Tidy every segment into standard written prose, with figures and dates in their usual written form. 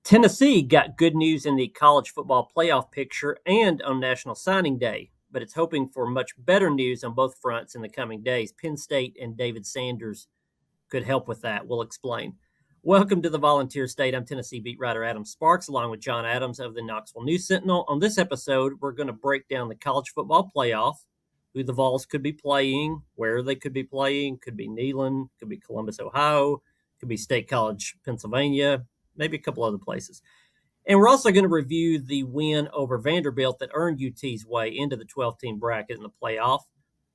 Tennessee got good news in the college football playoff picture and on National Signing Day, but it's hoping for much better news on both fronts in the coming days. Penn State and David Sanders could help with that. We'll explain. Welcome to the Volunteer State. I'm Tennessee beat writer Adam Sparks, along with John Adams of the Knoxville News Sentinel. On this episode, we're going to break down the college football playoff, who the Vols could be playing, where they could be playing. Could be Neyland, could be Columbus, Ohio, could be State College, Pennsylvania, maybe a couple other places. And we're also going to review the win over Vanderbilt that earned UT's way into the 12-team bracket in the playoff.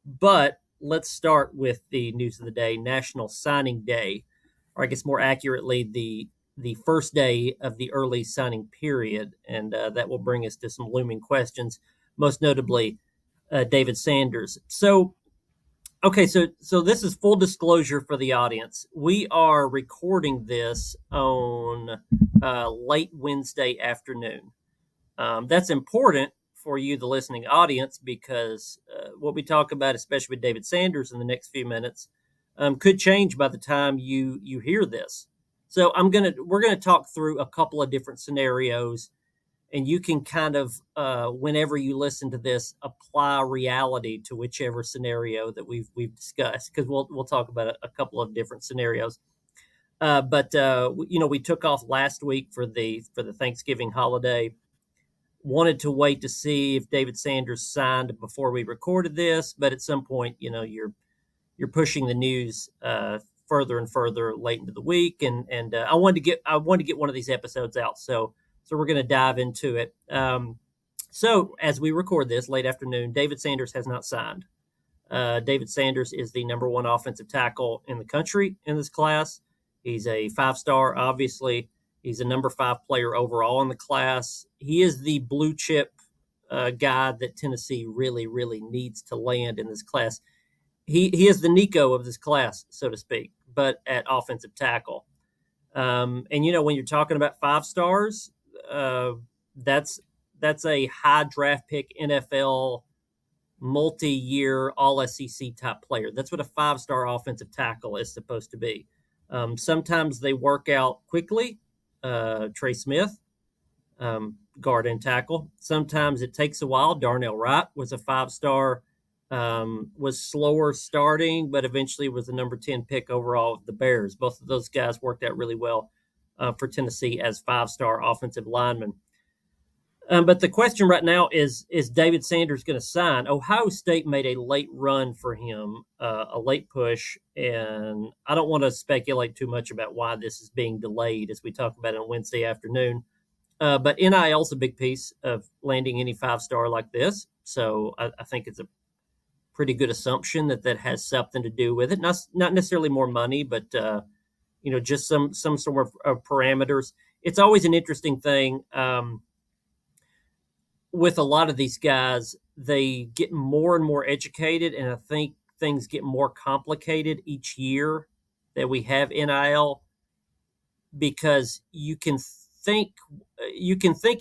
But let's start with the news of the day, National Signing Day, or I guess more accurately, the first day of the early signing period. And that will bring us to some looming questions, most notably David Sanders. So this is full disclosure for the audience. We are recording this on late Wednesday afternoon. That's important for you, the listening audience, because what we talk about, especially with David Sanders in the next few minutes, could change by the time you hear this. So we're gonna talk through a couple of different scenarios, and you can kind of, whenever you listen to this, apply reality to whichever scenario that we've discussed, because we'll talk about a couple of different scenarios. But we took off last week for the Thanksgiving holiday. Wanted to wait to see if David Sanders signed before we recorded this, but at some point, you're pushing the news further and further late into the week, and I wanted to get one of these episodes out, so we're going to dive into it. So as we record this late afternoon, David Sanders has not signed. David Sanders is the number one offensive tackle in the country in this class. He's a 5-star, obviously. He's a number 5 player overall in the class. He is the blue chip guy that Tennessee really, really needs to land in this class. He is the Nico of this class, so to speak, but at offensive tackle. And when you're talking about 5 stars, that's a high draft pick NFL multi-year all SEC type player. That's what a 5-star offensive tackle is supposed to be. Sometimes they work out quickly. Trey Smith, guard and tackle. Sometimes it takes a while. Darnell Wright was a 5-star, was slower starting, but eventually was the number 10 pick overall of the Bears. Both of those guys worked out really well for Tennessee as 5-star offensive linemen. But the question right now is David Sanders going to sign? Ohio State made a late run for him, a late push, and I don't want to speculate too much about why this is being delayed as we talk about it on Wednesday afternoon. But NIL is a big piece of landing any 5-star like this, so I think it's a pretty good assumption that has something to do with it. Not necessarily more money, but just some sort of parameters. It's always an interesting thing. With a lot of these guys, they get more and more educated, and I think things get more complicated each year that we have NIL, because you can think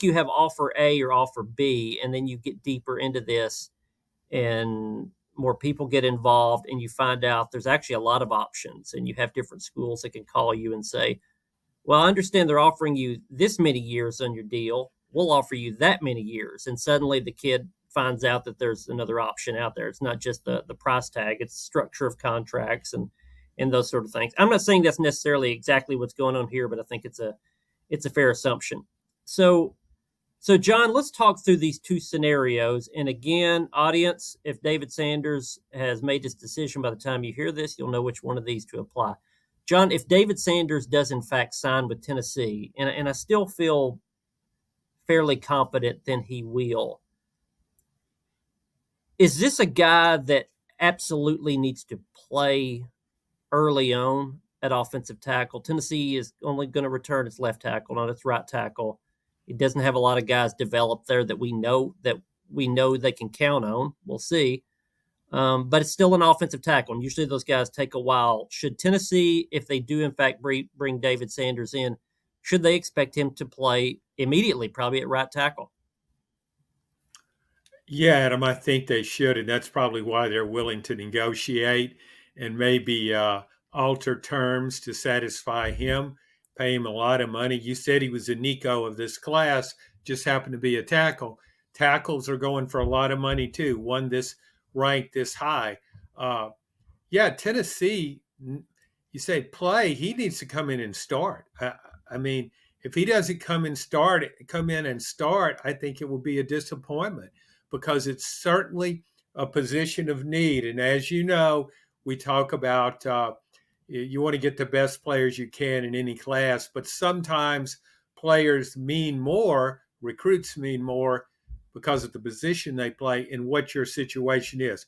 you have offer A or offer B, and then you get deeper into this and more people get involved, and you find out there's actually a lot of options, and you have different schools that can call you and say, well, I understand they're offering you this many years on your deal. We'll offer you that many years. And suddenly the kid finds out that there's another option out there. It's not just the price tag, it's structure of contracts and those sort of things. I'm not saying that's necessarily exactly what's going on here, but I think it's a fair assumption. So John, let's talk through these two scenarios. And again, audience, if David Sanders has made his decision by the time you hear this, you'll know which one of these to apply. John, if David Sanders does in fact sign with Tennessee, and I still feel fairly confident then he will, is this a guy that absolutely needs to play early on at offensive tackle? Tennessee is only going to return its left tackle, not its right tackle. It doesn't have a lot of guys developed there that we know they can count on. We'll see. But it's still an offensive tackle, and usually those guys take a while. Should Tennessee, if they do in fact bring David Sanders in, should they expect him to play immediately, probably at right tackle? Yeah, Adam, I think they should, and that's probably why they're willing to negotiate and maybe alter terms to satisfy him. pay him a lot of money. You said he was a Nico of this class, just happened to be a tackle. Tackles are going for a lot of money too. One this ranked this high. Yeah, Tennessee, you say play, he needs to come in and start. I mean, if he doesn't come in and start, I think it will be a disappointment because it's certainly a position of need. And as you know, we talk about you want to get the best players you can in any class, but sometimes players mean more, recruits mean more because of the position they play and what your situation is.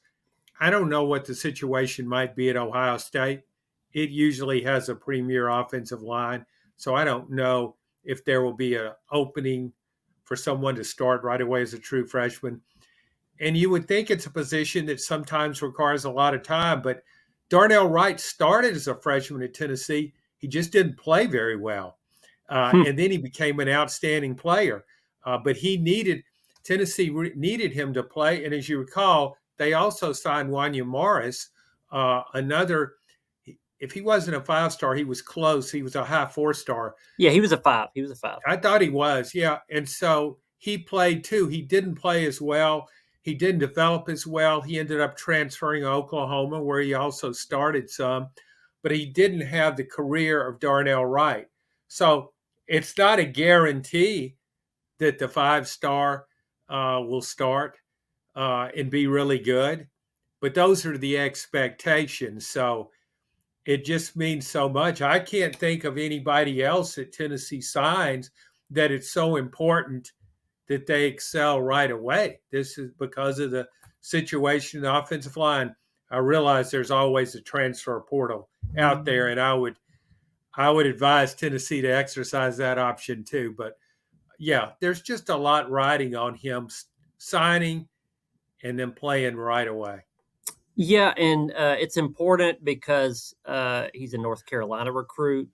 I don't know what the situation might be at Ohio State. It usually has a premier offensive line, so I don't know if there will be an opening for someone to start right away as a true freshman. And you would think it's a position that sometimes requires a lot of time, but Darnell Wright started as a freshman at Tennessee. He just didn't play very well. And then he became an outstanding player. But Tennessee needed him to play. And as you recall, they also signed Wanya Morris, another. If he wasn't a 5-star, he was close. He was a high 4-star. Yeah, he was a 5. I thought he was, yeah. And so he played too. He didn't play as well. He didn't develop as well. He ended up transferring to Oklahoma, where he also started some, but he didn't have the career of Darnell Wright. So it's not a guarantee that the 5-star will start and be really good, but those are the expectations. So it just means so much. I can't think of anybody else that Tennessee signs that it's so important that they excel right away. This is because of the situation in the offensive line. I realize there's always a transfer portal out there, and I would advise Tennessee to exercise that option too. But yeah, there's just a lot riding on him signing and then playing right away. Yeah, and it's important because he's a North Carolina recruit.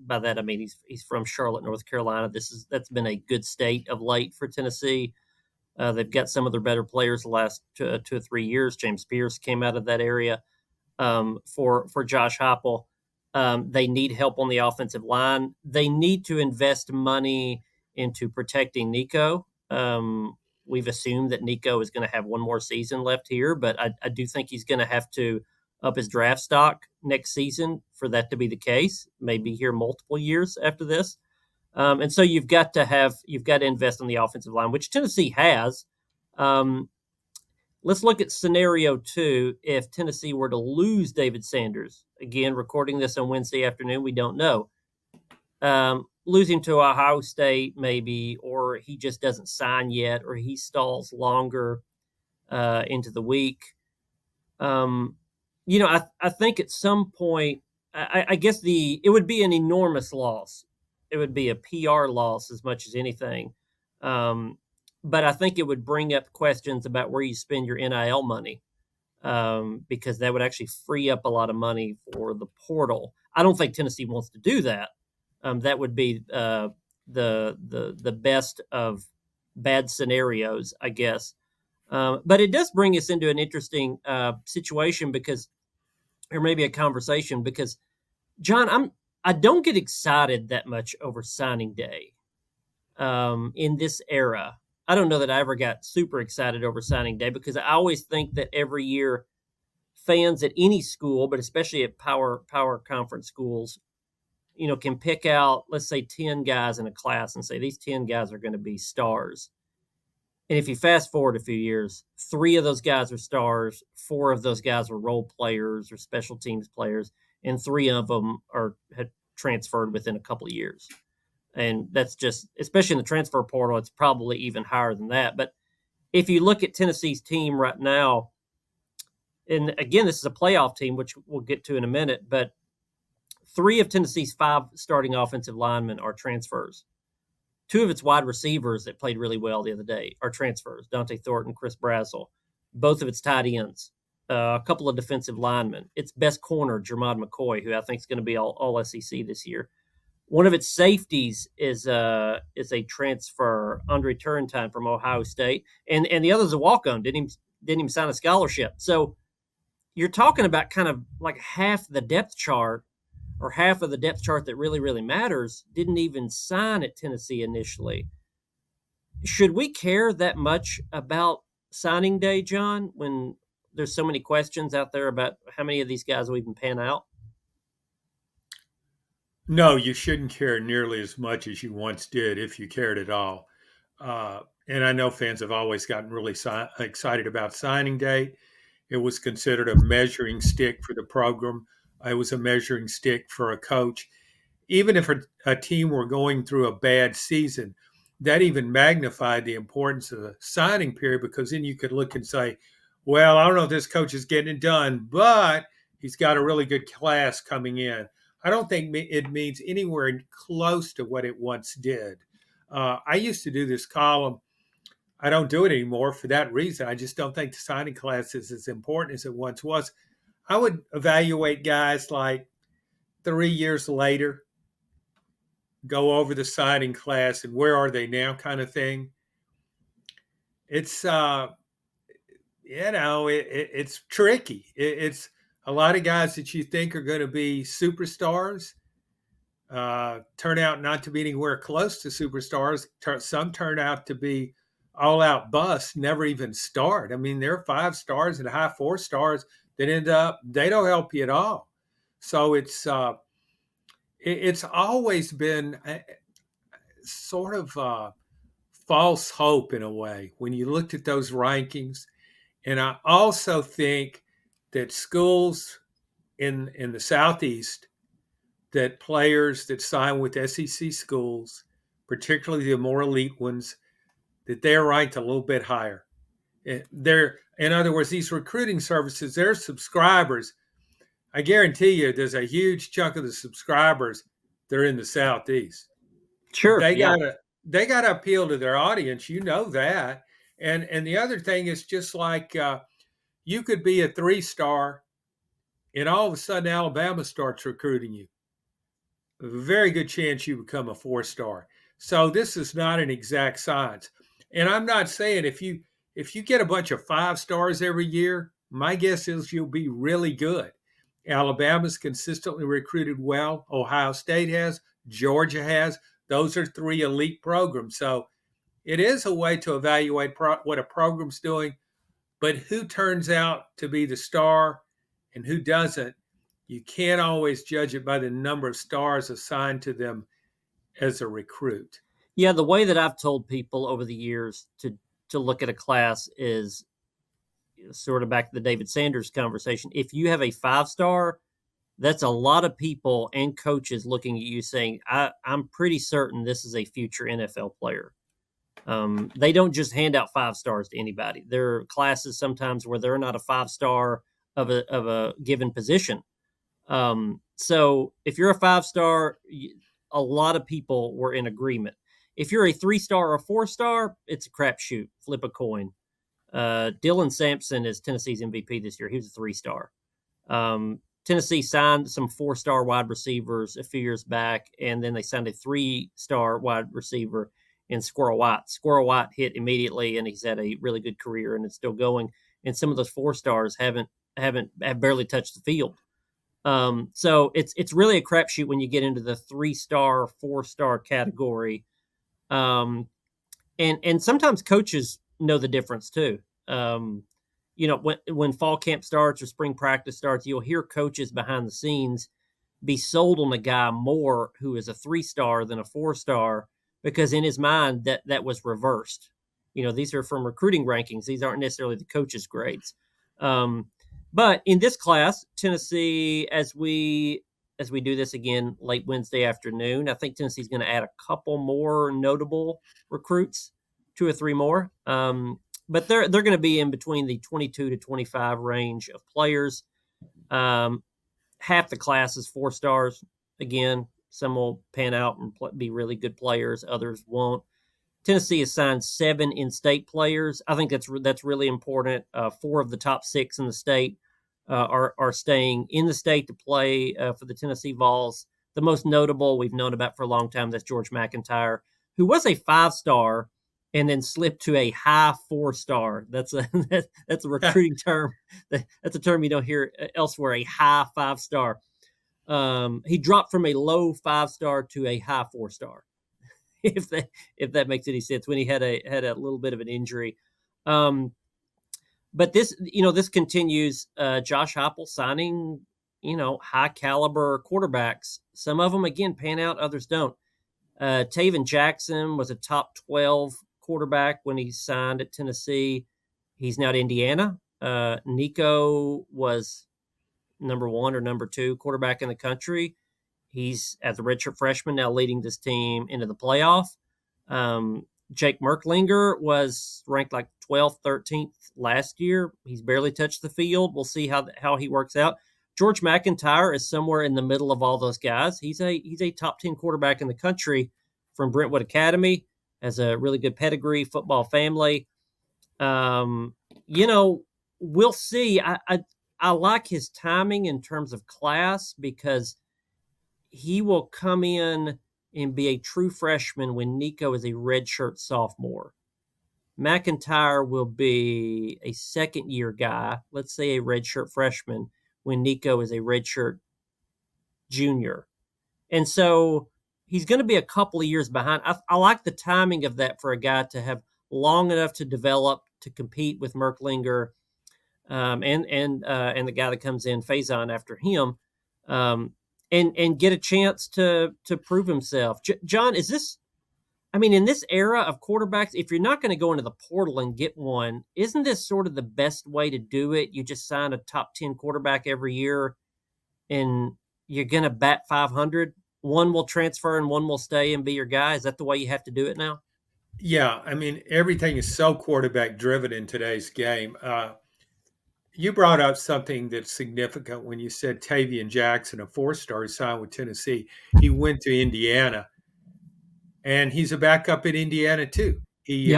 By that I mean he's from Charlotte, North Carolina. That's been a good state of late for Tennessee. They've got some of their better players the last 2 or 3 years. James Pierce came out of that area for Josh Heupel. They need help on the offensive line. They need to invest money into protecting Nico. We've assumed that Nico is going to have one more season left here, but I do think he's going to have to up his draft stock next season for that to be the case. Maybe here multiple years after this. And so you've got to invest in the offensive line, which Tennessee has. Let's look at scenario 2. If Tennessee were to lose David Sanders, again, recording this on Wednesday afternoon, we don't know. Losing to Ohio State maybe, or he just doesn't sign yet, or he stalls longer into the week. I think at some point, I guess it would be an enormous loss. It would be a PR loss as much as anything. But I think it would bring up questions about where you spend your NIL money, because that would actually free up a lot of money for the portal. I don't think Tennessee wants to do that. That would be the best of bad scenarios, I guess. But it does bring us into an interesting situation or maybe a conversation, because, John, I don't get excited that much over signing day in this era. I don't know that I ever got super excited over signing day, because I always think that every year fans at any school, but especially at power conference schools, can pick out, let's say, 10 guys in a class and say, these 10 guys are going to be stars. And if you fast forward a few years, 3 of those guys are stars, 4 of those guys are role players or special teams players, and 3 of them had transferred within a couple of years. And that's just, especially in the transfer portal, it's probably even higher than that. But if you look at Tennessee's team right now, and again, this is a playoff team, which we'll get to in a minute, but 3 of Tennessee's 5 starting offensive linemen are transfers. 2 of its wide receivers that played really well the other day are transfers, Dante Thornton, Chris Brazzell. Both of its tight ends, a couple of defensive linemen. Its best corner, Jermod McCoy, who I think is going to be all SEC this year. One of its safeties is a transfer, Andre Turrentine from Ohio State, and the other's a walk-on. Didn't even sign a scholarship. So you're talking about kind of like half the depth chart, or half of the depth chart that really, really matters didn't even sign at Tennessee initially. Should we care that much about signing day, John, when there's so many questions out there about how many of these guys will even pan out? No, you shouldn't care nearly as much as you once did, if you cared at all. And I know fans have always gotten really excited about signing day. It was considered a measuring stick for the program. It was a measuring stick for a coach. Even if a team were going through a bad season, that even magnified the importance of the signing period, because then you could look and say, well, I don't know if this coach is getting it done, but he's got a really good class coming in. I don't think it means anywhere close to what it once did. I used to do this column. I don't do it anymore for that reason. I just don't think the signing class is as important as it once was. I would evaluate guys like 3 years later, go over the signing class and where are they now kind of thing. It's, it's tricky. It's a lot of guys that you think are going to be superstars turn out not to be anywhere close to superstars. Some turn out to be all-out busts, never even start. I mean, there are 5 stars and high 4 stars that end up, they don't help you at all. So it's always been sort of false hope in a way when you looked at those rankings. And I also think that schools in the Southeast, that players that sign with SEC schools, particularly the more elite ones, that they're ranked a little bit higher. In other words, these recruiting services, their subscribers, I guarantee you there's a huge chunk of the subscribers that are in the Southeast. Sure. They gotta appeal to their audience. You know that. And the other thing is just like you could be a 3-star and all of a sudden Alabama starts recruiting you. A very good chance you become a 4-star. So this is not an exact science. And I'm not saying if you get a bunch of 5 stars every year, my guess is you'll be really good. Alabama's consistently recruited well. Ohio State has. Georgia has. Those are 3 elite programs. So it is a way to evaluate what a program's doing. But who turns out to be the star and who doesn't, you can't always judge it by the number of stars assigned to them as a recruit. Yeah, the way that I've told people over the years to look at a class is sort of back to the David Sanders conversation. If you have a 5-star, that's a lot of people and coaches looking at you saying, I'm pretty certain this is a future NFL player. They don't just hand out 5 stars to anybody. There are classes sometimes where they're not a 5-star of a given position. So if you're a 5-star, a lot of people were in agreement. If you're a 3-star or a 4-star, it's a crapshoot. Flip a coin. Dylan Sampson is Tennessee's MVP this year. He was a 3-star. Tennessee signed some 4-star wide receivers a few years back, and then they signed a 3-star wide receiver in Squirrel White. Squirrel White hit immediately, and he's had a really good career, and it's still going. And some of those 4-stars have barely touched the field. So it's really a crapshoot when you get into the 3-star, 4-star category. And sometimes coaches know the difference too. When fall camp starts or spring practice starts, you'll hear coaches behind the scenes be sold on a guy more who is a 3-star than a 4-star, because in his mind that was reversed. These are from recruiting rankings. These aren't necessarily the coaches' grades. But in this class, Tennessee, as we do this again late Wednesday afternoon, I think Tennessee's going to add a couple more notable recruits, 2 or 3 more. But they're going to be in between the 22 to 25 range of players. Half the class is 4 stars. Again, some will pan out and be really good players. Others won't. Tennessee has signed 7 in-state players. I think that's really important. 4 of the top 6 in the state are staying in the state to play for the Tennessee Vols. The most notable we've known about for a long time, that's George MacIntyre, who was a 5-star and then slipped to a high 4-star. That's a recruiting term. That's a term you don't hear elsewhere, a high 5-star. He dropped from a low 5-star to a high 4-star, if that makes any sense, when he had a little bit of an injury. But this continues. Josh Heupel signing, high caliber quarterbacks. Some of them again pan out, others don't. Taven Jackson was a top 12 quarterback when he signed at Tennessee. He's now at Indiana. Nico was number 1 or number 2 quarterback in the country. He's, as a redshirt freshman, now leading this team into the playoff. Jake Merklinger was ranked like 12th, 13th last year. He's barely touched the field. We'll see how he works out. George MacIntyre is somewhere in the middle of all those guys. He's a top 10 quarterback in the country from Brentwood Academy, has a really good pedigree, football family. We'll see. I like his timing in terms of class, because he will come in and be a true freshman when Nico is a redshirt sophomore. MacIntyre will be a second-year guy, let's say a redshirt freshman, when Nico is a redshirt junior. And so he's going to be a couple of years behind. I like the timing of that for a guy to have long enough to develop, to compete with Merklinger, and the guy that comes in, Faison, after him, and get a chance to prove himself. John, is this? I mean, in this era of quarterbacks, if you're not going to go into the portal and get one, isn't this sort of the best way to do it? You just sign a top 10 quarterback every year, and you're going to bat 500. One will transfer and one will stay and be your guy. Is that the way you have to do it now? Yeah, I mean, everything is so quarterback driven in today's game. You brought up something that's significant when you said Tavian Jackson, a 4-star, signed with Tennessee. He went to Indiana, and he's a backup in Indiana too. He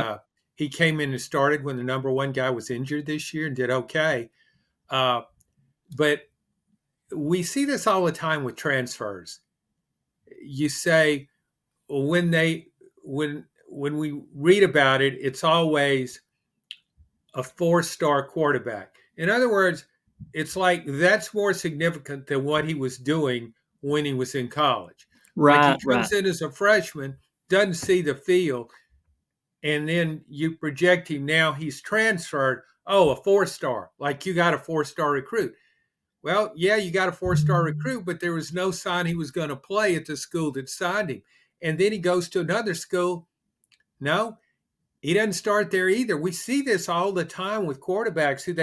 came in and started when the number 1 guy was injured this year and did okay. But we see this all the time with transfers. You say when we read about it, it's always a 4-star quarterback. In other words, it's like that's more significant than what he was doing when he was in college. Right, like he comes in as a freshman, doesn't see the field, and then you project him. Now he's transferred. Oh, a 4-star. Like you got a 4-star recruit. Well, yeah, you got a 4-star recruit, but there was no sign he was going to play at the school that signed him. And then he goes to another school. No, he doesn't start there either. We see this all the time with quarterbacks who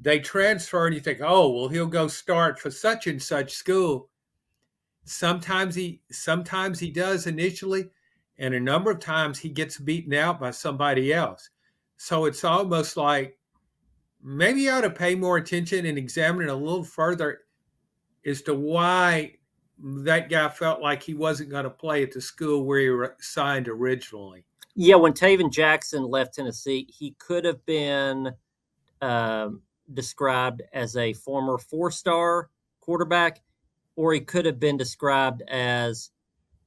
they transfer, and you think, oh, well, he'll go start for such and such school. Sometimes he does initially, and a number of times he gets beaten out by somebody else. So it's almost like maybe you ought to pay more attention and examine it a little further as to why that guy felt like he wasn't going to play at the school where he signed originally. Yeah, when Taven Jackson left Tennessee, he could have been described as a former 4-star quarterback, or he could have been described as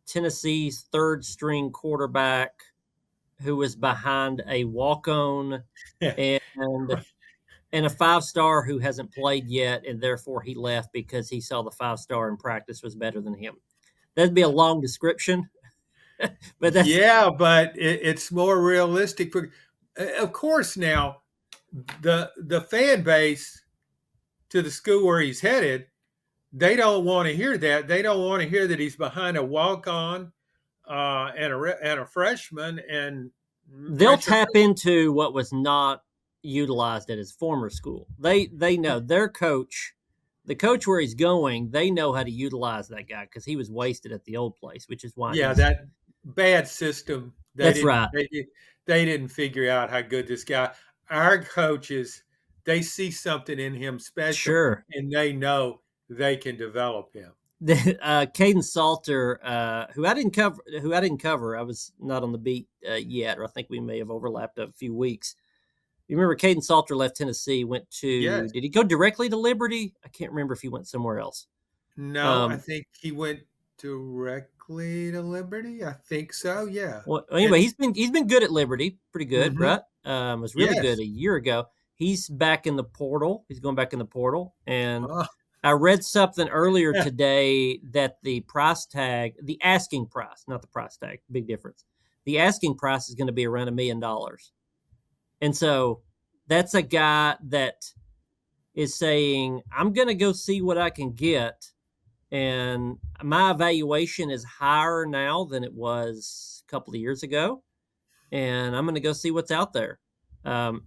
Tennessee's 3rd-string quarterback who was behind a walk-on and a 5-star who hasn't played yet, and therefore he left because he saw the 5-star in practice was better than him. That'd be a long description. But it's more realistic. Of course, now the fan base to the school where he's headed, they don't want to hear that. They don't want to hear that he's behind a walk-on and a freshman. And they'll tap into what was not utilized at his former school. They know their coach, the coach where he's going, they know how to utilize that guy because he was wasted at the old place, which is why. Yeah, that bad system. That's right. They didn't figure out how good this guy. Our coaches, they see something in him special, sure, and they know they can develop him. Caden Salter, who I didn't cover. I was not on the beat yet, or I think we may have overlapped a few weeks. You remember Caden Salter left Tennessee, went to, yes. Did he go directly to Liberty? I can't remember if he went somewhere else. No, I think he went directly to Liberty. I think so, yeah. Well, anyway, he's been good at Liberty, pretty good, right? Was really good a year ago. He's back in the portal. He's going back in the portal, and I read something earlier today that the price tag, the asking price, not the price tag, big difference. The asking price is going to be around $1 million. And so that's a guy that is saying, I'm going to go see what I can get. And my evaluation is higher now than it was a couple of years ago. And I'm going to go see what's out there. That's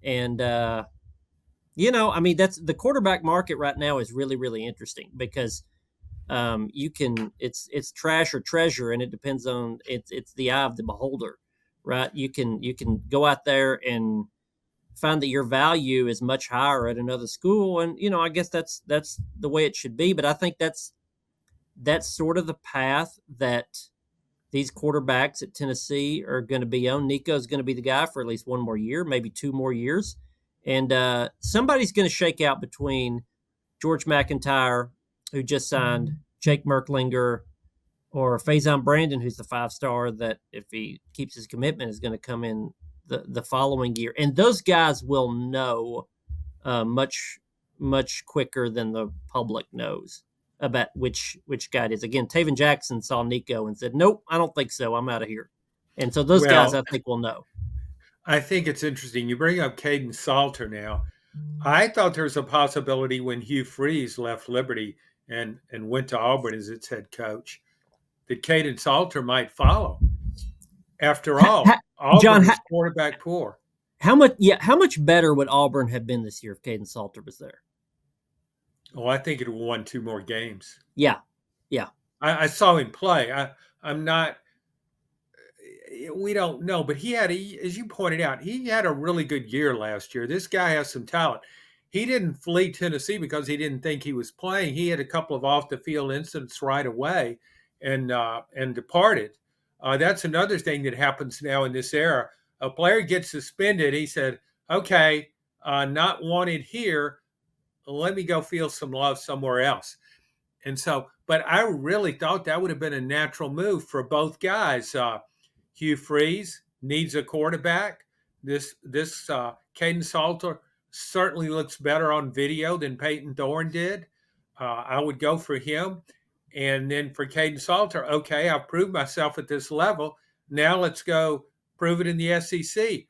the quarterback market right now is really, really interesting because it's trash or treasure, and it depends on it's the eye of the beholder, right? You can go out there and find that your value is much higher at another school, and I guess that's the way it should be. But I think that's sort of the path that these quarterbacks at Tennessee are going to be on. Nico's going to be the guy for at least one more year, maybe 2 more years. And somebody's going to shake out between George MacIntyre, who just signed, Jake Merklinger, or Faison Brandon, who's the 5-star that, if he keeps his commitment, is going to come in the following year. And those guys will know much, much quicker than the public knows about which guy it is. Again, Taven Jackson saw Nico and said, nope, I don't think so. I'm out of here. And so those guys, I think, will know. I think it's interesting. You bring up Caden Salter now. I thought there was a possibility when Hugh Freeze left Liberty and went to Auburn as its head coach that Caden Salter might follow. After all, Auburn was quarterback poor. How much better would Auburn have been this year if Caden Salter was there? Oh, I think it would have won 2 more games. Yeah. I saw him play. I'm not. We don't know, but as you pointed out, he had a really good year last year. This guy has some talent. He didn't flee Tennessee because he didn't think he was playing. He had a couple of off the field incidents right away, and departed. That's another thing that happens now in this era. A player gets suspended. He said, "Okay, not wanted here. Let me go feel some love somewhere else." And so, but I really thought that would have been a natural move for both guys. Hugh Freeze needs a quarterback. This Caden Salter certainly looks better on video than Peyton Thorne did. I would go for him. And then for Caden Salter, okay, I've proved myself at this level. Now let's go prove it in the SEC.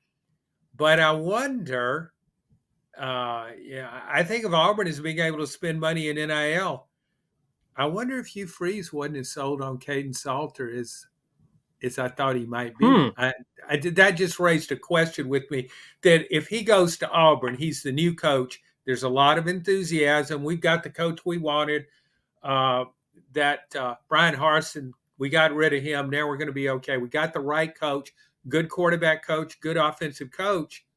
But I wonder, I think of Auburn as being able to spend money in NIL. I wonder if Hugh Freeze wasn't as sold on Caden Salter as I thought he might be. That just raised a question with me that if he goes to Auburn, he's the new coach. There's a lot of enthusiasm. We've got the coach we wanted. Brian Harsin, we got rid of him. Now we're going to be okay. We got the right coach, good quarterback coach, good offensive coach.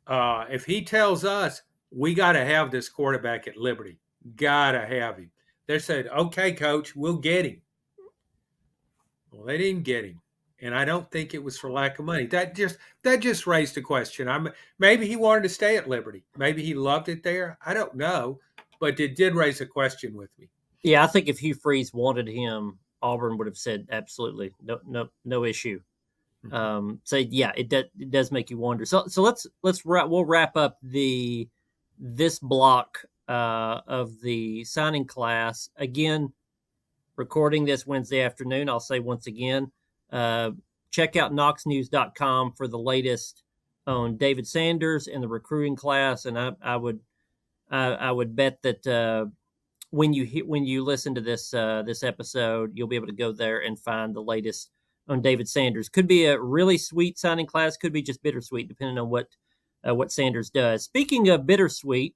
If he tells us we got to have this quarterback at Liberty, got to have him. They said, okay, coach, we'll get him. Well, they didn't get him, and I don't think it was for lack of money. That just raised a question. Maybe he wanted to stay at Liberty. Maybe he loved it there. I don't know, but it did raise a question with me. Yeah, I think if Hugh Freeze wanted him, Auburn would have said absolutely no issue. Mm-hmm. So yeah, it does make you wonder. So we'll wrap up this block of the signing class again. Recording this Wednesday afternoon. I'll say once again, check out KnoxNews.com for the latest on David Sanders and the recruiting class. And I would bet that when you listen to this episode, you'll be able to go there and find the latest on David Sanders. Could be a really sweet signing class. Could be just bittersweet, depending on what Sanders does. Speaking of bittersweet,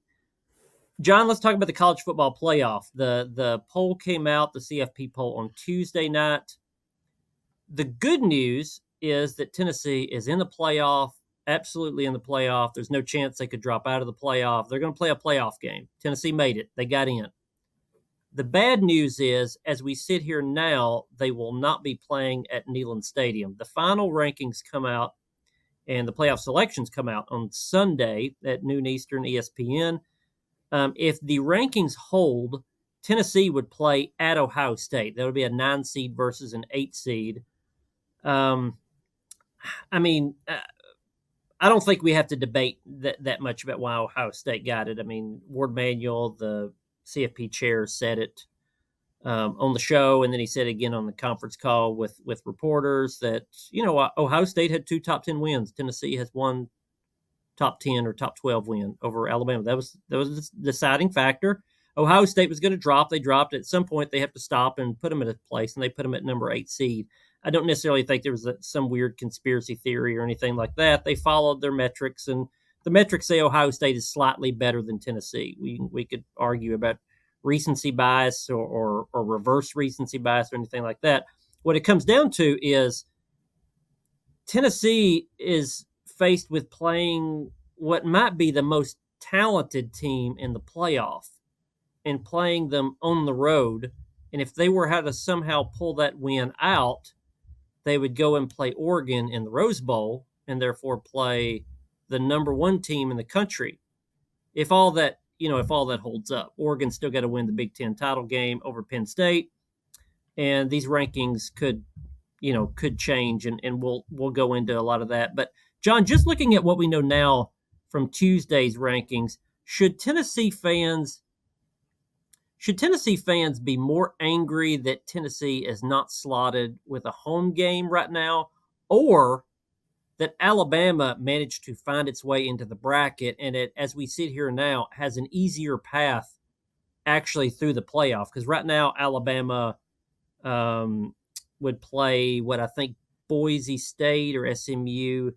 John, let's talk about the college football playoff. The poll came out, the CFP poll, on Tuesday night. The good news is that Tennessee is in the playoff, absolutely in the playoff. There's no chance they could drop out of the playoff. They're going to play a playoff game. Tennessee made it. They got in. The bad news is, as we sit here now, they will not be playing at Neyland Stadium. The final rankings come out and the playoff selections come out on Sunday at noon Eastern, ESPN. If the rankings hold, Tennessee would play at Ohio State. That would be a 9 seed versus an 8 seed. I don't think we have to debate that much about why Ohio State got it. I mean, Ward Manuel, the CFP chair said it on the show, and then he said again on the conference call with reporters that Ohio State had 2 top 10 wins. Tennessee has one top 10 or top 12 win over Alabama. That was the deciding factor. Ohio State was going to drop. They dropped. At some point, they have to stop and put them at a place, and they put them at number 8 seed. I don't necessarily think there was some weird conspiracy theory or anything like that. They followed their metrics, and the metrics say Ohio State is slightly better than Tennessee. We could argue about recency bias or reverse recency bias or anything like that. What it comes down to is Tennessee is faced with playing what might be the most talented team in the playoff and playing them on the road. And if they were how to somehow pull that win out, they would go and play Oregon in the Rose Bowl and therefore play the number 1 team in the country. If all that holds up, Oregon still got to win the Big Ten title game over Penn State, and these rankings could change, and we'll go into a lot of that. But John, just looking at what we know now from Tuesday's rankings, should Tennessee fans be more angry that Tennessee is not slotted with a home game right now, or that Alabama managed to find its way into the bracket and it, as we sit here now, has an easier path actually through the playoff? Because right now Alabama would play what I think Boise State or SMU,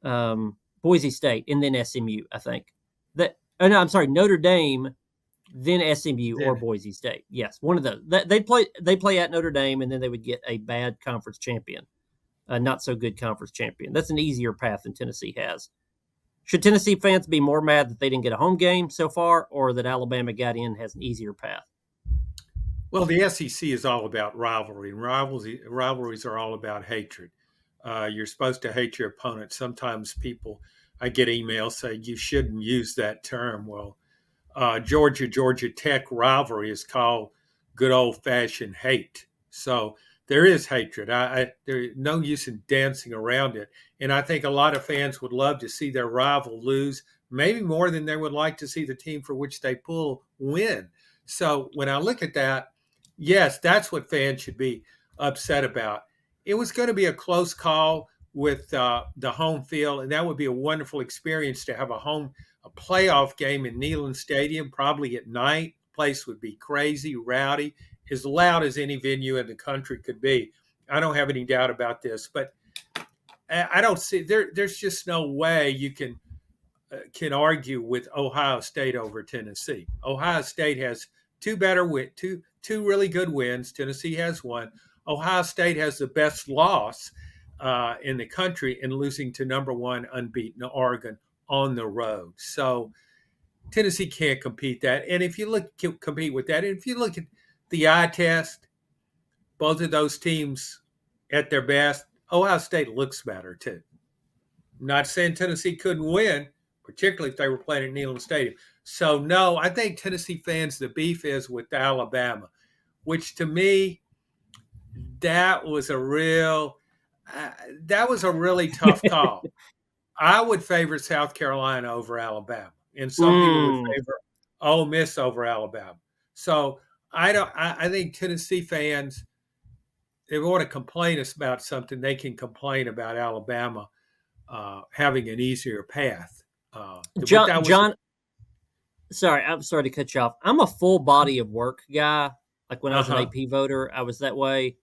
Boise State, and then SMU. I think Notre Dame, then SMU or Boise State. Yes, one of those. They play at Notre Dame, and then they would get a bad conference champion, a not so good conference champion. That's an easier path than Tennessee has. Should Tennessee fans be more mad that they didn't get a home game so far, or that Alabama got in has an easier path? Well, the SEC is all about rivalry, and rivalries are all about hatred. You're supposed to hate your opponent. Sometimes I get emails saying you shouldn't use that term. Well, Georgia Tech rivalry is called good old-fashioned hate. So there is hatred. There's no use in dancing around it. And I think a lot of fans would love to see their rival lose, maybe more than they would like to see the team for which they pull win. So when I look at that, yes, that's what fans should be upset about. It was going to be a close call with the home field, and that would be a wonderful experience to have a playoff game in Neyland Stadium, probably at night. The place would be crazy, rowdy, as loud as any venue in the country could be. I don't have any doubt about this, but I don't see there's just no way you can argue with Ohio State over Tennessee. Ohio State has two really good wins. Tennessee has one. Ohio State has the best loss in the country in losing to number 1 unbeaten Oregon on the road. So Tennessee can't compete that. And if you compete with that, and if you look at the eye test, both of those teams at their best, Ohio State looks better too. I'm not saying Tennessee couldn't win, particularly if they were playing at Neyland Stadium. So no, I think Tennessee fans, the beef is with Alabama, which to me, that was a really tough call. I would favor South Carolina over Alabama, and some people would favor Ole Miss over Alabama. So I think Tennessee fans, if they want to complain about something, they can complain about Alabama having an easier path. John, sorry, I'm sorry to cut you off. I'm a full body of work guy. Like when I was an AP voter, I was that way.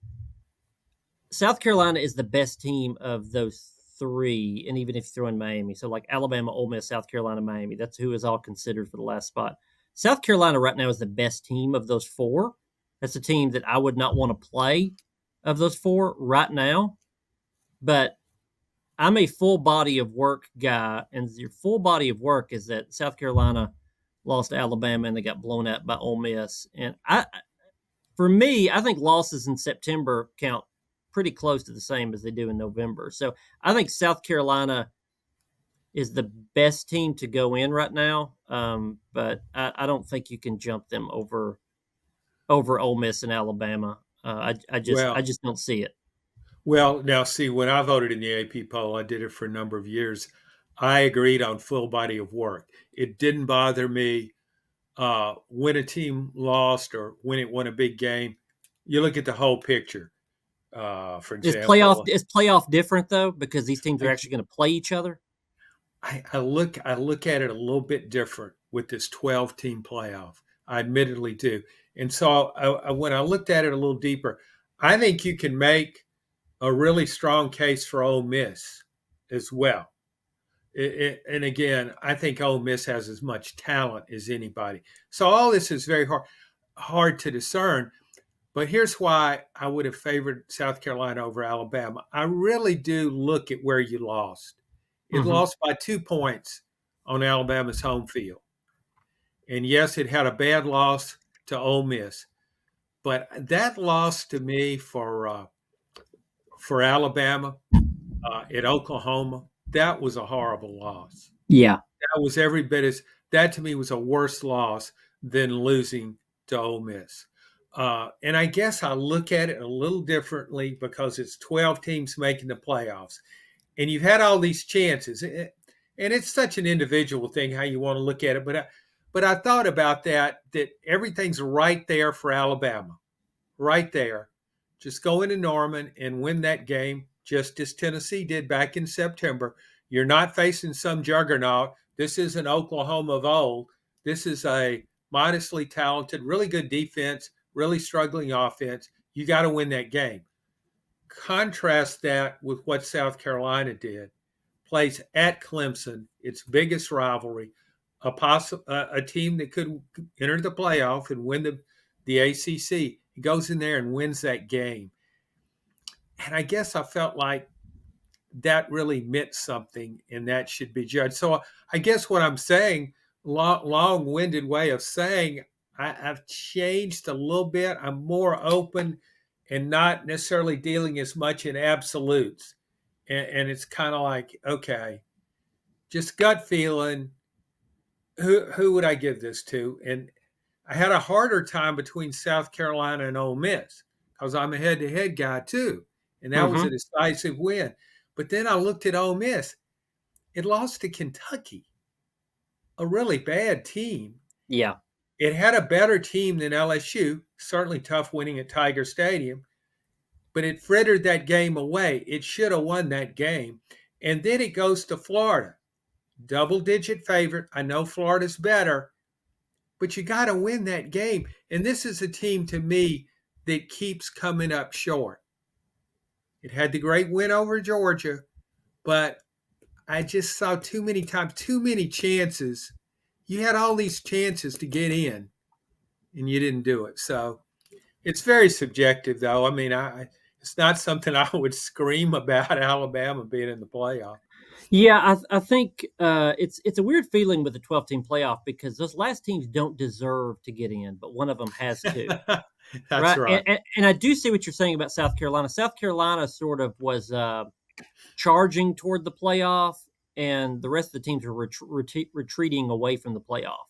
South Carolina is the best team of those 3, and even if you throw in Miami. So like Alabama, Ole Miss, South Carolina, Miami, that's who is all considered for the last spot. South Carolina right now is the best team of those 4. That's a team that I would not want to play of those 4 right now. But I'm a full body of work guy, and your full body of work is that South Carolina lost to Alabama and they got blown out by Ole Miss. And for me, I think losses in September count pretty close to the same as they do in November. So I think South Carolina is the best team to go in right now, but I don't think you can jump them over Ole Miss and Alabama. I just don't see it. Well, now see, when I voted in the AP poll, I did it for a number of years. I agreed on full body of work. It didn't bother me when a team lost or when it won a big game, you look at the whole picture. For example, Is playoff different though because these teams are I, actually going to play each other? I look at it a little bit different with this 12-team playoff. I admittedly do. And so when I looked at it a little deeper, I think you can make a really strong case for Ole Miss as well. And again, I think Ole Miss has as much talent as anybody. So all this is very hard to discern. But here's why I would have favored South Carolina over Alabama. I really do look at where you lost. It lost by 2 points on Alabama's home field. And yes, it had a bad loss to Ole Miss. But that loss to me for Alabama at Oklahoma, that was a horrible loss. Yeah. That was every bit as that to me was a worse loss than losing to Ole Miss. And I guess I look at it a little differently because it's 12 teams making the playoffs. And you've had all these chances. And it's such an individual thing how you want to look at it. But I thought about that everything's right there for Alabama. Right there. Just go into Norman and win that game, just as Tennessee did back in September. You're not facing some juggernaut. This isn't Oklahoma of old. This is a modestly talented, really good defense, really struggling offense. You got to win that game. Contrast that with what South Carolina did. Plays at Clemson, its biggest rivalry, a team that could enter the playoff and win the ACC. He goes in there and wins that game. And I guess I felt like that really meant something and that should be judged. So I guess what I'm saying, long-winded way of saying, I've changed a little bit. I'm more open and not necessarily dealing as much in absolutes. And it's kind of like, okay, just gut feeling, who would I give this to? And I had a harder time between South Carolina and Ole Miss because I'm a head-to-head guy too. And that was a decisive win. But then I looked at Ole Miss. It lost to Kentucky, a really bad team. Yeah. It had a better team than LSU, certainly tough winning at Tiger Stadium, but it frittered that game away. It should have won that game. And then it goes to Florida, double-digit favorite. I know Florida's better, but you got to win that game. And this is a team, to me, that keeps coming up short. It had the great win over Georgia, but I just saw too many times, too many chances. You had all these chances to get in, and you didn't do it. So it's very subjective, though. I mean, it's not something I would scream about Alabama being in the playoff. Yeah, I think it's a weird feeling with the 12-team playoff because those last teams don't deserve to get in, but one of them has to. That's right. And I do see what you're saying about South Carolina. South Carolina sort of was charging toward the playoff, and the rest of the teams were retreating away from the playoff.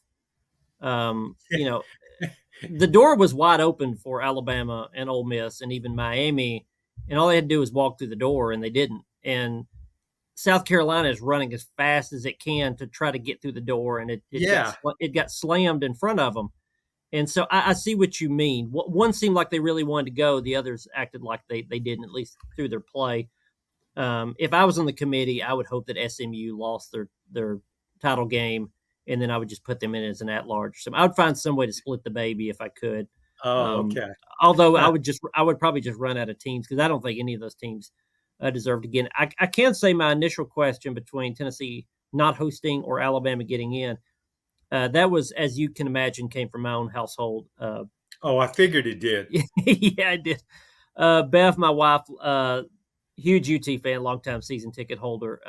The door was wide open for Alabama and Ole Miss and even Miami, and all they had to do was walk through the door, and they didn't. And South Carolina is running as fast as it can to try to get through the door, and it got slammed in front of them. And so I see what you mean. One seemed like they really wanted to go. The others acted like they didn't, at least through their play. If I was on the committee, I would hope that SMU lost their title game, and then I would just put them in as an at-large. So I would find some way to split the baby if I could. Okay. Although I would probably just run out of teams because I don't think any of those teams deserve to get in. I can say my initial question between Tennessee not hosting or Alabama getting in, that was, as you can imagine, came from my own household. I figured it did. Yeah, I did. Bev, my wife, huge UT fan, longtime season ticket holder.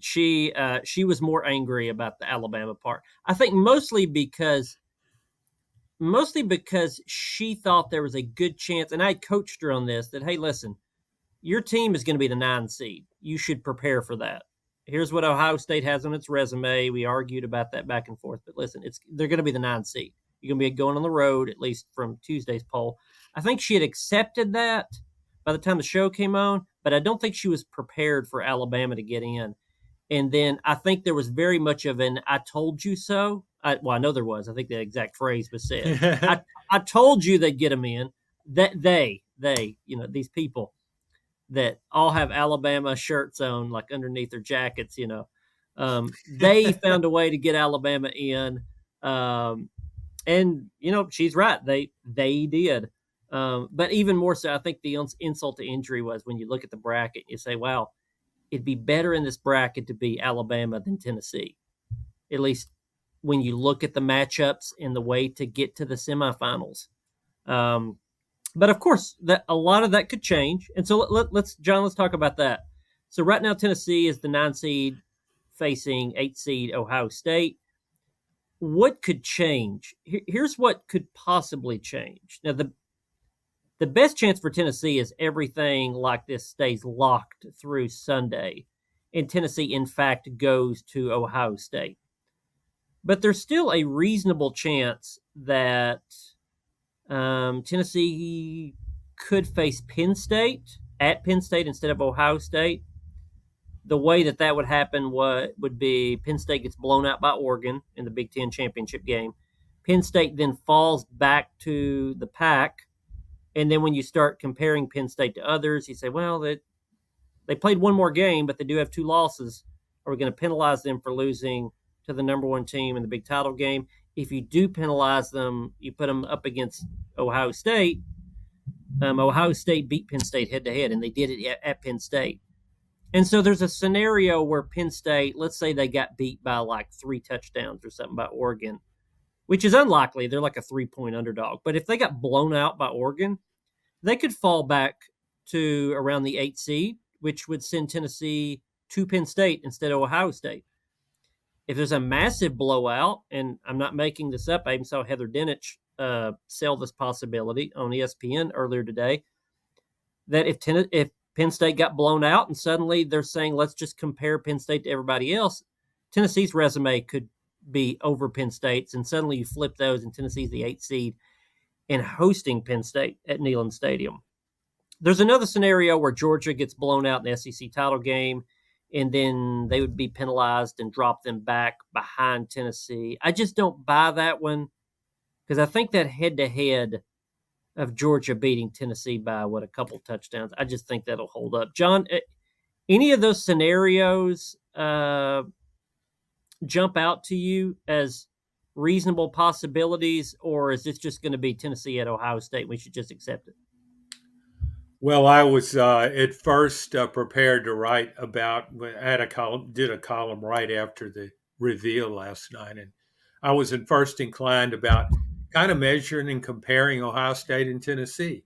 She was more angry about the Alabama part. I think mostly because she thought there was a good chance, and I coached her on this, that, hey, listen, your team is going to be the 9 seed. You should prepare for that. Here's what Ohio State has on its resume. We argued about that back and forth, but listen, they're going to be the 9 seed. You're going to be going on the road, at least from Tuesday's poll. I think she had accepted that by the time the show came on, but I don't think she was prepared for Alabama to get in. And then I think there was very much of an I told you so I know there was. I think the exact phrase was said. I told you they'd get them in. That they, these people that all have Alabama shirts on, like underneath their jackets, they found a way to get Alabama in. And she's right. They did. But even more so, I think the insult to injury was when you look at the bracket, you say, wow, it'd be better in this bracket to be Alabama than Tennessee. At least when you look at the matchups and the way to get to the semifinals. But of course, that a lot of that could change. And so let's talk about that. So right now, Tennessee is the 9 seed facing 8 seed Ohio State. What could change? Here's what could possibly change. Now, the best chance for Tennessee is everything like this stays locked through Sunday, and Tennessee, in fact, goes to Ohio State. But there's still a reasonable chance that Tennessee could face Penn State at Penn State instead of Ohio State. The way that would happen would be Penn State gets blown out by Oregon in the Big Ten championship game. Penn State then falls back to the pack. And then when you start comparing Penn State to others, you say, well, they played one more game, but they do have 2 losses. Are we going to penalize them for losing to the number 1 team in the big title game? If you do penalize them, you put them up against Ohio State. Ohio State beat Penn State head-to-head, and they did it at Penn State. And so there's a scenario where Penn State, let's say they got beat by like 3 touchdowns or something by Oregon, which is unlikely. They're like a 3-point underdog. But if they got blown out by Oregon, they could fall back to around the 8 seed, which would send Tennessee to Penn State instead of Ohio State. If there's a massive blowout, and I'm not making this up, I even saw Heather Dinich sell this possibility on ESPN earlier today, that if Penn State got blown out and suddenly they're saying, let's just compare Penn State to everybody else, Tennessee's resume could be over Penn State's, and suddenly you flip those and Tennessee's the 8 seed and hosting Penn State at Neyland Stadium. There's another scenario where Georgia gets blown out in the SEC title game, and then they would be penalized and drop them back behind Tennessee. I just don't buy that one because I think that head-to-head of Georgia beating Tennessee by, a couple touchdowns, I just think that'll hold up. John, any of those scenarios jump out to you as reasonable possibilities, or is this just going to be Tennessee at Ohio State? We should just accept it. Well, I was at first prepared to write about. Did a column right after the reveal last night, and I was at first inclined about kind of measuring and comparing Ohio State and Tennessee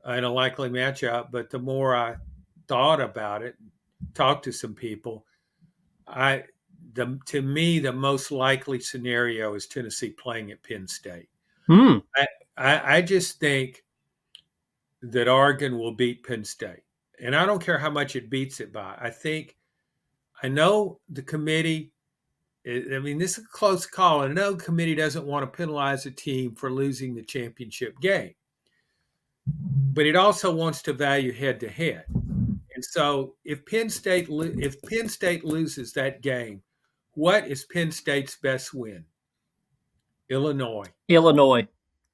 in a likely matchup. But the more I thought about it, talked to some people, to me, the most likely scenario is Tennessee playing at Penn State. I just think that Oregon will beat Penn State. And I don't care how much it beats it by. I know the committee, this is a close call. I know the committee doesn't want to penalize a team for losing the championship game. But it also wants to value head-to-head. And so if Penn State loses that game, what is Penn State's best win? Illinois.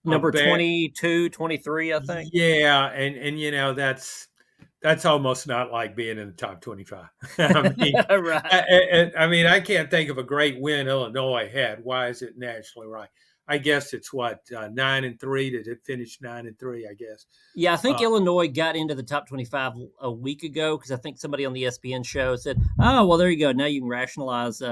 Number 22, 23, I think. Yeah, and that's almost not like being in the top 25. Right. I can't think of a great win Illinois had. Why is it nationally right? I guess it's 9-3. Did it finish 9-3? I guess. Yeah, I think Illinois got into the top 25 a week ago because I think somebody on the ESPN show said, "Oh, well, there you go. Now you can rationalize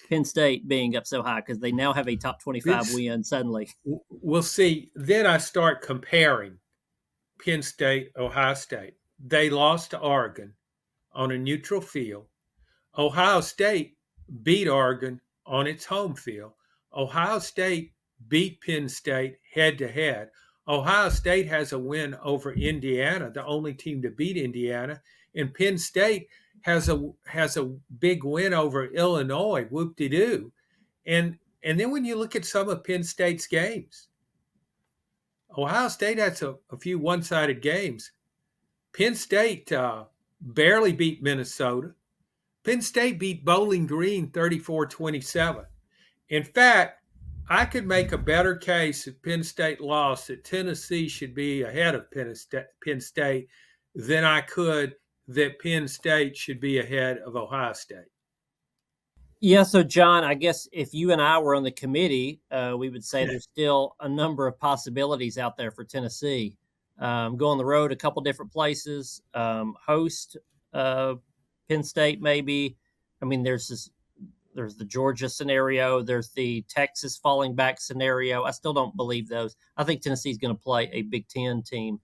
Penn State being up so high because they now have a top 25 win suddenly." We'll see. Then I start comparing Penn State, Ohio State. They lost to Oregon on a neutral field. Ohio State beat Oregon on its home field. Ohio State beat Penn State head-to-head. Ohio State has a win over Indiana, the only team to beat Indiana, and Penn State has a big win over Illinois. Whoop-de-doo. And then when you look at some of Penn State's games, Ohio State has a few one-sided games. Penn State barely beat Minnesota. Penn State beat Bowling Green 34-27. In fact, I could make a better case if Penn State lost that Tennessee should be ahead of Penn State than I could that Penn State should be ahead of Ohio State. Yeah, so John, I guess if you and I were on the committee, we would say there's still a number of possibilities out there for Tennessee. Go on the road a couple different places, host Penn State maybe. I mean, there's the Georgia scenario, there's the Texas falling back scenario. I still don't believe those. I think Tennessee's going to play a Big Ten team,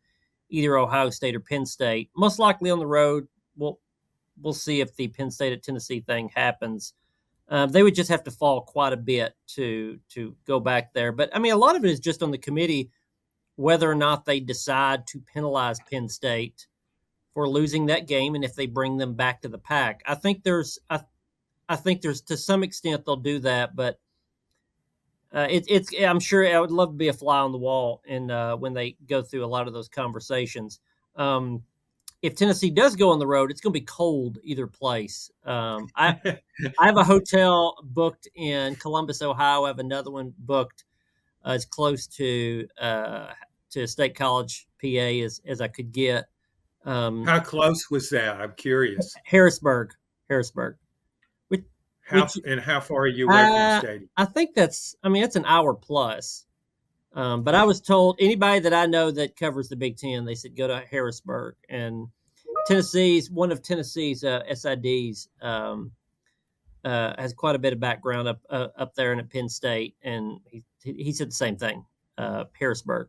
either Ohio State or Penn State, most likely on the road. We'll see if the Penn State at Tennessee thing happens. They would just have to fall quite a bit to go back there. But I mean, a lot of it is just on the committee whether or not they decide to penalize Penn State for losing that game, and if they bring them back to the pack. I think there's to some extent they'll do that, but it's I'm sure I would love to be a fly on the wall and when they go through a lot of those conversations. If Tennessee does go on the road, it's going to be cold either place. I have a hotel booked in Columbus, Ohio. I have another one booked as close to State College, PA, as I could get. How close was that? I'm curious. Harrisburg. And how far are you away from the stadium? I think it's an hour plus. But I was told anybody that I know that covers the Big Ten, they said go to Harrisburg. And one of Tennessee's SIDs has quite a bit of background up there and at Penn State, and he said the same thing, Harrisburg.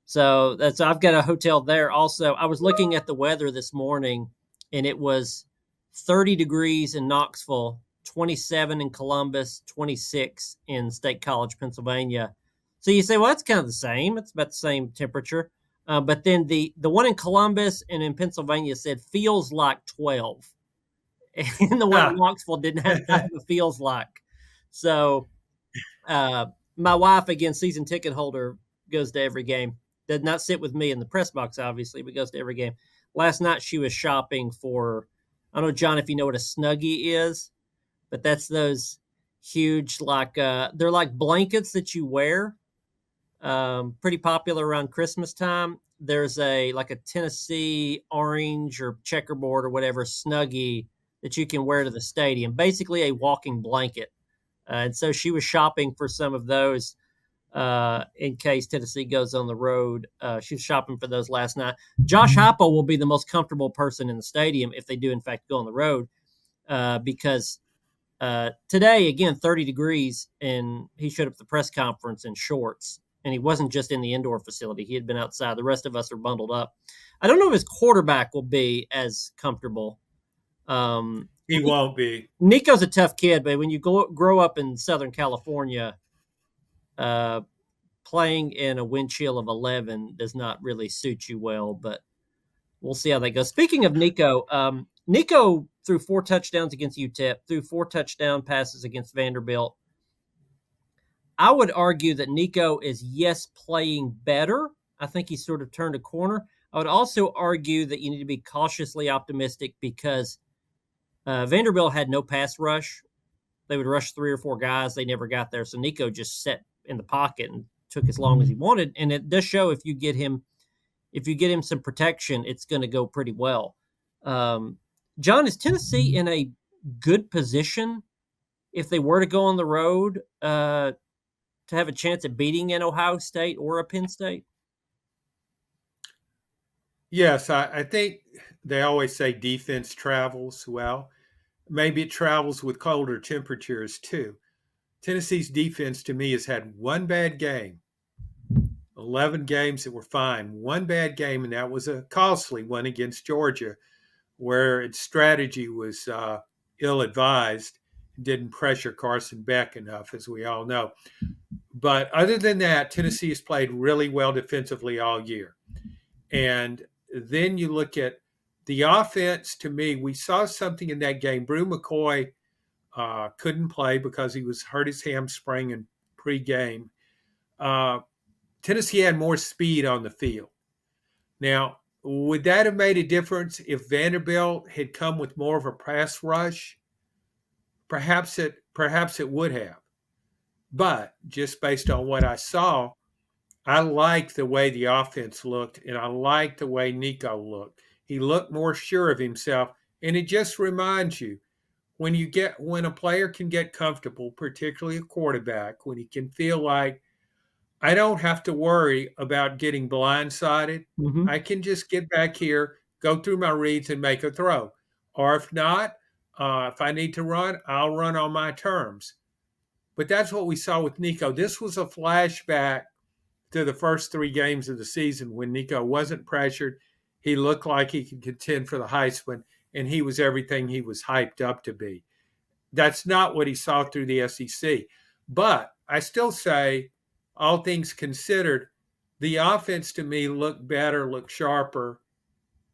So I've got a hotel there. Also, I was looking at the weather this morning, and it was 30 degrees in Knoxville, 27 in Columbus, 26 in State College, Pennsylvania. So you say, well, that's kind of the same. It's about the same temperature. But then the one in Columbus and in Pennsylvania said feels like 12. And the one in Knoxville didn't have the feels like. So my wife, again, season ticket holder, goes to every game. Does not sit with me in the press box, obviously, but goes to every game. Last night she was shopping for, I don't know, John, if you know what a Snuggie is, but that's those huge, they're like blankets that you wear. Pretty popular around Christmas time. There's a Tennessee orange or checkerboard or whatever Snuggie that you can wear to the stadium, basically a walking blanket. And so she was shopping for some of those in case Tennessee goes on the road. She was shopping for those last night. Josh Heupel will be the most comfortable person in the stadium if they do, in fact, go on the road because today, again, 30 degrees, and he showed up at the press conference in shorts. And he wasn't just in the indoor facility. He had been outside. The rest of us are bundled up. I don't know if his quarterback will be as comfortable. He won't be. Nico's a tough kid, but when you grow up in Southern California, playing in a wind chill of 11 does not really suit you well, but we'll see how that goes. Speaking of Nico, Nico threw 4 touchdowns against UTEP, threw 4 touchdown passes against Vanderbilt. I would argue that Nico is, yes, playing better. I think he's sort of turned a corner. I would also argue that you need to be cautiously optimistic because Vanderbilt had no pass rush. They would rush 3 or 4 guys. They never got there. So Nico just sat in the pocket and took as long as he wanted. And it does show if you get him some protection, it's going to go pretty well. John, is Tennessee in a good position if they were to go on the road to have a chance at beating an Ohio State or a Penn State? Yes, I think they always say defense travels well. Maybe it travels with colder temperatures too. Tennessee's defense to me has had one bad game, 11 games that were fine, one bad game, and that was a costly one against Georgia where its strategy was ill-advised, didn't pressure Carson Beck enough, as we all know. But other than that, Tennessee has played really well defensively all year. And then you look at the offense. To me, we saw something in that game. Brew McCoy couldn't play because he was hurt his hamstring in pregame. Tennessee had more speed on the field. Now, would that have made a difference if Vanderbilt had come with more of a pass rush? Perhaps it would have. But just based on what I saw, I like the way the offense looked, and I like the way Nico looked. He looked more sure of himself, and it just reminds you when a player can get comfortable, particularly a quarterback, when he can feel like I don't have to worry about getting blindsided. Mm-hmm. I can just get back here, go through my reads, and make a throw. Or if not, if I need to run, I'll run on my terms. But that's what we saw with Nico. This was a flashback to the first 3 games of the season when Nico wasn't pressured. He looked like he could contend for the Heisman, and he was everything he was hyped up to be. That's not what he saw through the SEC. But I still say, all things considered, the offense to me looked better, looked sharper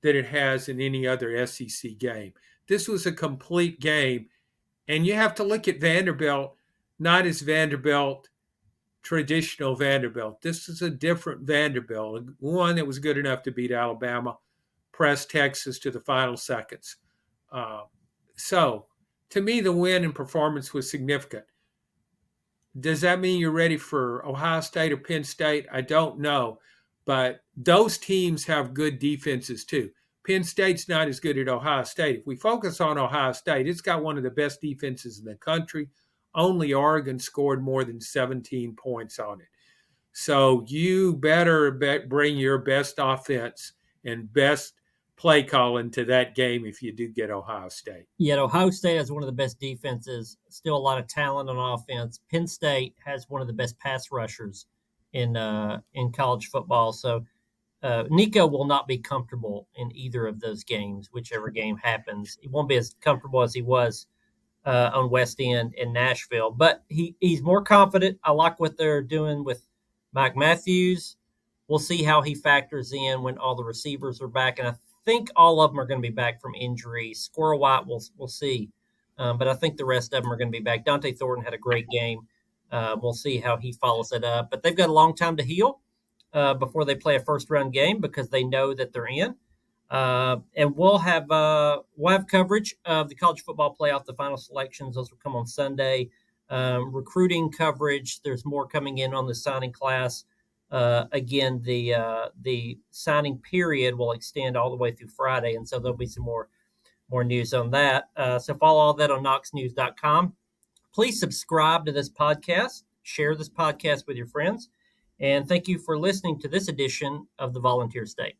than it has in any other SEC game. This was a complete game. And you have to look at Vanderbilt not as Vanderbilt, traditional Vanderbilt. This is a different Vanderbilt, one that was good enough to beat Alabama, press Texas to the final seconds. So, to me, the win and performance was significant. Does that mean you're ready for Ohio State or Penn State? I don't know. But those teams have good defenses too. Penn State's not as good as Ohio State. If we focus on Ohio State, it's got one of the best defenses in the country. Only Oregon scored more than 17 points on it. So you better bring your best offense and best play calling to that game if you do get Ohio State. Yet Ohio State has one of the best defenses, still a lot of talent on offense. Penn State has one of the best pass rushers in college football. So Nico will not be comfortable in either of those games, whichever game happens. He won't be as comfortable as he was on West End in Nashville, but he's more confident. I like what they're doing with Mike Matthews. We'll see how he factors in when all the receivers are back, and I think all of them are going to be back from injury. Squirrel White, we'll see, but I think the rest of them are going to be back. Dante Thornton had a great game. We'll see how he follows it up, but they've got a long time to heal before they play a first-round game because they know that they're in. And we'll have coverage of the college football playoff, the final selections. Those will come on Sunday. Recruiting coverage. There's more coming in on the signing class. Again, the signing period will extend all the way through Friday, and so there'll be some more news on that. So follow all that on KnoxNews.com. Please subscribe to this podcast. Share this podcast with your friends. And thank you for listening to this edition of the Volunteer State.